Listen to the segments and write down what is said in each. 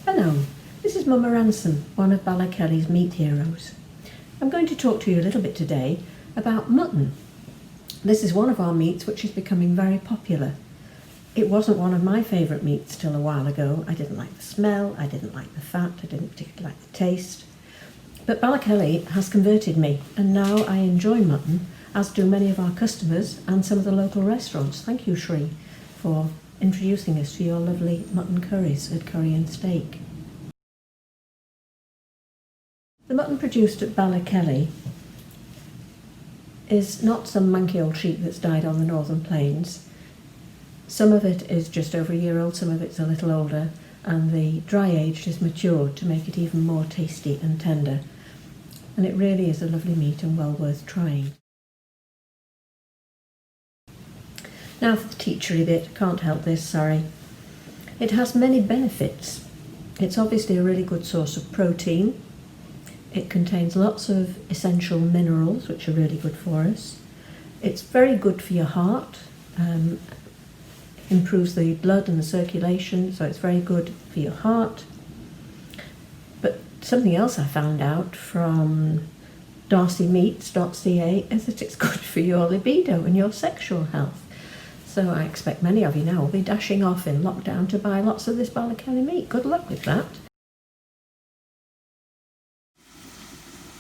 Hello, this is Mama Ranson, one of Kelly's meat heroes. I'm going to talk to you a little bit today about mutton. This is one of our meats which is becoming very popular. It wasn't one of my favourite meats till a while ago. I didn't like the smell, I didn't like the fat, I didn't particularly like the taste. But Kelly has converted me, and now I enjoy mutton, as do many of our customers and some of the local restaurants. Thank you, Shri, for introducing us to your lovely mutton curries at Curry and Steak. The mutton produced at Kelly is not some manky old sheep that's died on the northern plains. Some of it is just over a year old, some of it's a little older, and the dry aged is matured to make it even more tasty and tender. And it really is a lovely meat and well worth trying. Now for the teachery bit, can't help this, sorry. It has many benefits. It's obviously a really good source of protein. It contains lots of essential minerals which are really good for us. It's very good for your heart, improves the blood and the circulation, so it's very good for your heart. But something else I found out from darcymeats.ca is that it's good for your libido and your sexual health. So I expect many of you now will be dashing off in lockdown to buy lots of this Kelly meat. Good luck with that.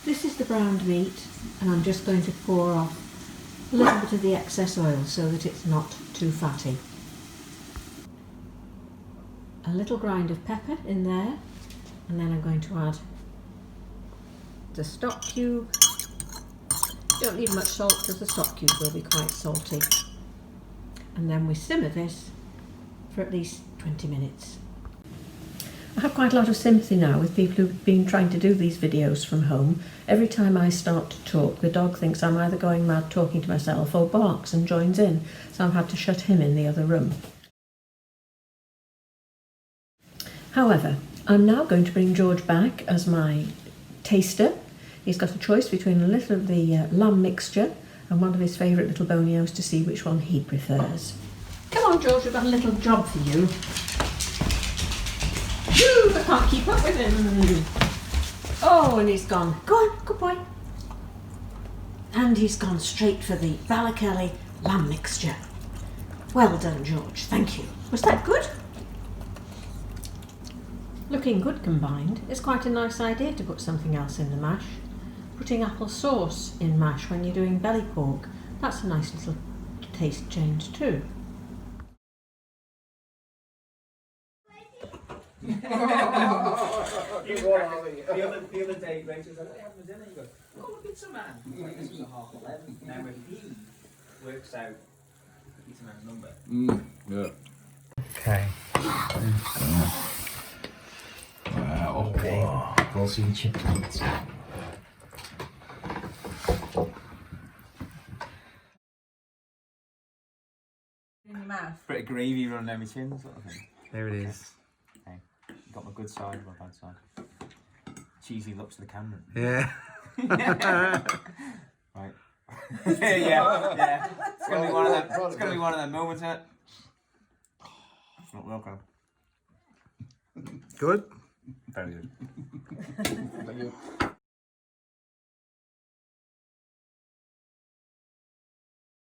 This is the browned meat, and I'm just going to pour off a little bit of the excess oil so that it's not too fatty. A little grind of pepper in there, and then I'm going to add the stock cube. You don't need much salt because the stock cube will be quite salty. And then we simmer this for at least 20 minutes. I have quite a lot of sympathy now with people who've been trying to do these videos from home. Every time I start to talk, the dog thinks I'm either going mad talking to myself or barks and joins in, so I've had to shut him in the other room. However, I'm now going to bring George back as my taster. He's got a choice between a little of the lamb mixture and one of his favourite little bonios to see which one he prefers. Come on, George, we've got a little job for you. Woo, I can't keep up with him. Oh, and he's gone. Go on, good boy. And he's gone straight for the Kelly lamb mixture. Well done, George, thank you. Was that good? Looking good combined. It's quite a nice idea to put something else in the mash. Putting apple sauce in mash when you're doing belly pork, that's a nice little taste change too. The other day, Rachel said, "What are you having for dinner?" You go, "Oh, a pizza man." This was at 11:30. Now when he works out the pizza man's number. Yeah. Okay. Wow. Okay. Glossy chickens. In your mouth. Bit of gravy running down my chin, sort of thing. There it is. Okay. Got my good side, my bad side. Cheesy looks to the camera. Yeah. Right. yeah. It's gonna be one of them. It's gonna be one of them moments, isn't it? It's not welcome. Good. Very good. Thank you.